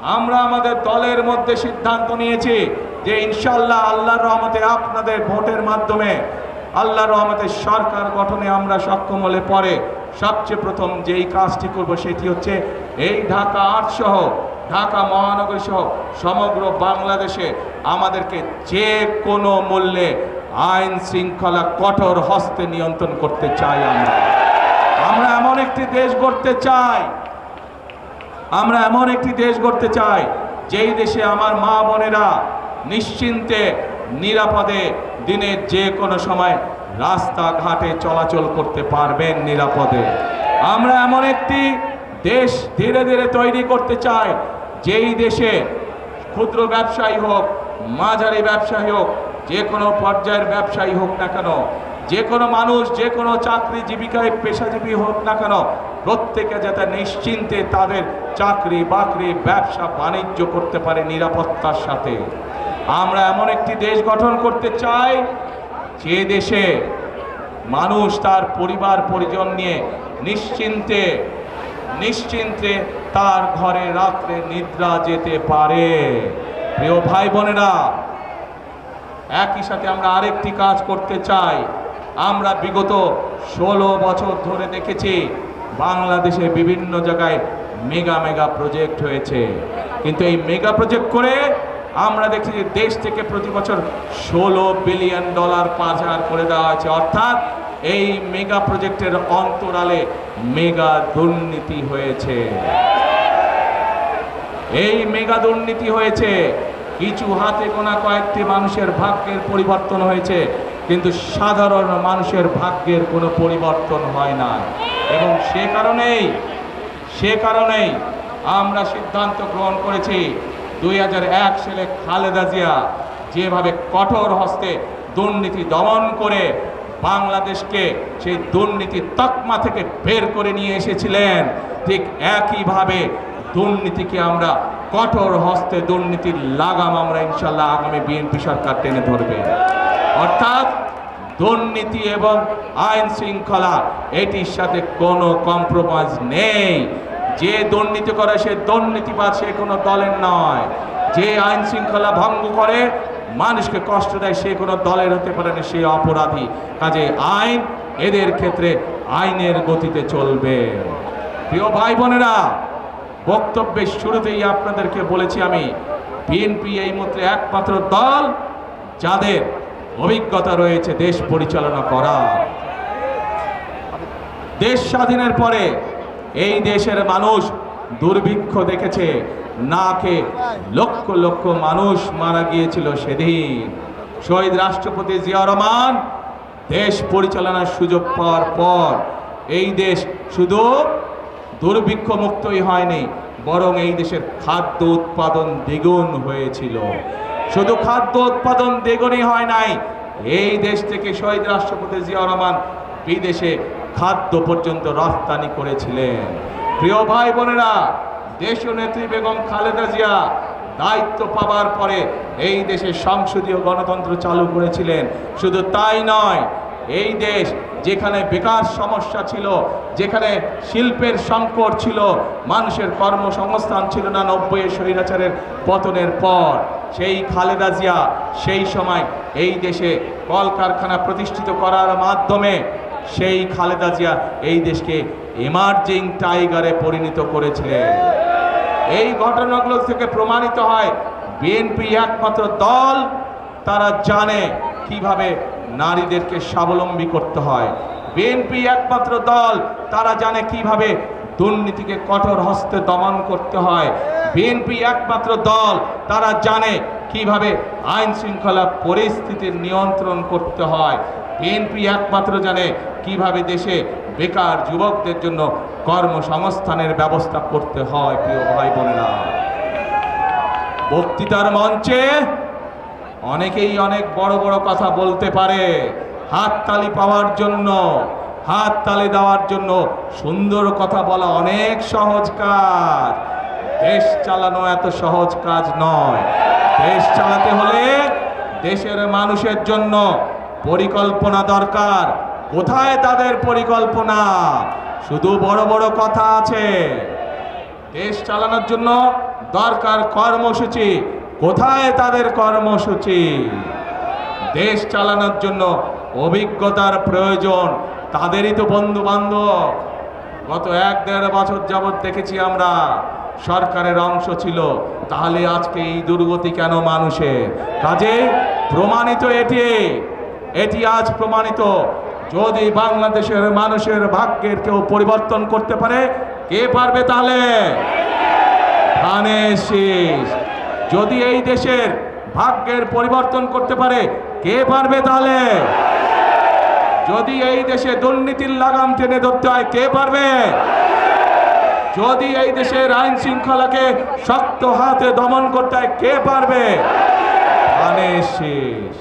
আমরা আমাদের দলের মধ্যে সিদ্ধান্ত নিয়েছি যে ইনশাআল্লাহ আল্লাহর রহমতে আপনাদের ভোটের মাধ্যমে আল্লাহর রহমতে সরকার গঠনে আমরা সক্ষম হলে পরে সবচেয়ে প্রথম যেই কাজটি করব সেটি হচ্ছে এই ঢাকা ৮ সহ ঢাকা মহানগরী সহ সমগ্র বাংলাদেশে আমাদেরকে যে কোনো মূল্যে আইন শৃঙ্খলা কঠোর হস্তে নিয়ন্ত্রণ করতে চাই। আমরা এমন একটি দেশ গড়তে চাই, আমরা এমন একটি দেশ গড়তে চাই যেই দেশে আমার মা বোনেরা নিশ্চিন্তে নিরাপদে দিনের যে কোনো সময় রাস্তাঘাটে চলাচল করতে পারবেন নিরাপদে। আমরা এমন একটি দেশ ধীরে ধীরে তৈরি করতে চাই যেই দেশে ক্ষুদ্র ব্যবসায়ী হোক, মাঝারি ব্যবসায়ী হোক, যে কোনো পর্যায়ের ব্যবসায়ী হোক না কেন, যে কোনো মানুষ যে কোনো চাকরি জীবিকায় পেশাজীবী হোক না কেন, প্রত্যেকে যাতে নিশ্চিন্তে তাদের চাকরি বাকরি ব্যবসা বাণিজ্য করতে পারে নিরাপত্তার সাথে। আমরা এমন একটি দেশ গঠন করতে চাই যে দেশে মানুষ তার পরিবার পরিজন নিয়ে নিশ্চিন্তে নিশ্চিন্তে তার ঘরে রাত্রে নিদ্রা যেতে পারে। প্রিয় ভাই বোনেরা, একই সাথে আমরা আরেকটি কাজ করতে চাই। আমরা বিগত 16 বছর ধরে দেখেছি বাংলাদেশে বিভিন্ন জায়গায় মেগা প্রজেক্ট হয়েছে, কিন্তু এই মেগা প্রজেক্ট করে আমরা দেখছি যে দেশ থেকে প্রতি বছর $16 বিলিয়ন পাচার করে দেওয়া হয়েছে। অর্থাৎ এই মেগা প্রজেক্টের অন্তরালে মেগা দুর্নীতি হয়েছে। এই মেগা দুর্নীতি হয়েছে, কিছু হাতে গোনা কয়েকটি মানুষের ভাগ্যের পরিবর্তন হয়েছে, কিন্তু সাধারণ মানুষের ভাগ্যের কোনো পরিবর্তন হয় না। এবং সে কারণেই আমরা সিদ্ধান্ত গ্রহণ করেছি 2001 সালে খালেদা জিয়া যেভাবে কঠোর হস্তে দুর্নীতি দমন করে বাংলাদেশকে সেই দুর্নীতি তকমা থেকে বের করে নিয়ে এসেছিলেন, ঠিক একইভাবে দুর্নীতিকে আমরা কঠোর হস্তে দুর্নীতির লাগাম আমরা ইনশাল্লাহ আগামী বিএনপি সরকার টেনে ধরবে। অর্থাৎ দুর্নীতি এবং আইন শৃঙ্খলা এটির সাথে কোনো কম্প্রোমাইজ নেই। যে দুর্নীতি করে সে দুর্নীতিবাদ, সে কোনো দলের নয়। যে আইন শৃঙ্খলা ভঙ্গ করে মানুষকে কষ্ট দেয় সে কোনো দলের হতে পারে না, সে অপরাধী। কাজে আইন এদের ক্ষেত্রে আইনের গতিতে চলবে। প্রিয় ভাই বোনেরা, বক্তব্যের শুরুতেই আপনাদেরকে বলেছি আমি বিএনপি এই মুহূর্তে একমাত্র দল যাদের অভিজ্ঞতা রয়েছে দেশ পরিচালনা করা। দেশ স্বাধীনের পরে এই দেশের মানুষ দুর্ভিক্ষ দেখেছে, না খেয়ে লক্ষ লক্ষ মানুষ মারা গিয়েছিল। সেদিন শহীদ রাষ্ট্রপতি জিয়াউর রহমান দেশ পরিচালনার সুযোগ পাওয়ার পর এই দেশ শুধু দুর্ভিক্ষ মুক্তই হয়নি, বরং এই দেশের খাদ্য উৎপাদন দ্বিগুণ হয়েছিল। শুধু খাদ্য উৎপাদন দ্বিগুণই হয় নাই, এই দেশ থেকে শহীদ রাষ্ট্রপতি জিয়াউর রহমান বিদেশে খাদ্য পর্যন্ত রফতানি করেছিলেন। প্রিয় ভাই বোনেরা, দেশীয় নেত্রী বেগম খালেদা জিয়া দায়িত্ব পাওয়ার পরে এই দেশে সংসদীয় গণতন্ত্র চালু করেছিলেন। শুধু তাই নয়, এই দেশ যেখানে বেকার সমস্যা ছিল, যেখানে শিল্পের সংকট ছিল, মানুষের কর্মসংস্থান ছিল না 90-এর স্বৈরাচারের পতনের পর, সেই খালেদা জিয়া সেই সময় এই দেশে কলকারখানা প্রতিষ্ঠিত করার মাধ্যমে সেই খালেদা জিয়া এই দেশকে এমার্জিং টাইগারে পরিণত করেছিলেন। এই ঘটনাগুলো থেকে প্রমাণিত হয় বিএনপি একমাত্র দল তারা জানে কিভাবে নারীদেরকে স্বাবলম্বী করতে হয়। বিএনপি একমাত্র দল তারা জানে কিভাবে দুর্নীতিকে কঠোর হস্তে দমন করতে হয়। বিএনপি একমাত্র দল তারা জানে কিভাবে আইন শৃঙ্খলা পরিস্থিতির নিয়ন্ত্রণ করতে হয়। বিএনপি একমাত্র জানে কিভাবে দেশে বেকার যুবকদের জন্য কর্মসংস্থানের ব্যবস্থা করতে হয়। প্রিয় ভাই বোনেরা, বক্তৃতার মঞ্চে অনেকেই অনেক বড় বড় কথা বলতে পারে, হাততালি পাওয়ার জন্য, হাততালি দেওয়ার জন্য। সুন্দর কথা বলা অনেক সহজ কাজ, দেশ চালানো এত সহজ কাজ নয়। দেশ চালাতে হলে দেশের মানুষের জন্য পরিকল্পনা দরকার। কোথায় তাদের পরিকল্পনা? শুধু বড় বড় কথা আছে। দেশ চালানোর জন্য দরকার কর্মসূচি। কোথায় তাদের কর্মসূচি? দেশ চালানোর জন্য অভিজ্ঞতার প্রয়োজন, তাদেরই তো বন্ধু বান্ধব। গত 1-1.5 বছর যাবৎ দেখেছি আমরা সরকারের অংশ ছিল, তাহলে আজকে এই দুর্গতি কেন মানুষের? কাজে প্রমাণিত এটি আজ প্রমাণিত, যদি বাংলাদেশের মানুষের ভাগ্যের কেউ পরিবর্তন করতে পারে, কে পারবে? তাহলে ধানের শীষ। যদি এই দেশের ভাগ্যের পরিবর্তন করতে পারে, কে পারবে? তাহলে যদি এই দেশে দুর্নীতির লাগাম টেনে ধরতে হয়, কে পারবে? যদি এই দেশের আইন শৃঙ্খলাকে শক্ত হাতে দমন করতে হয়, কে পারবে? ধানের শীষ।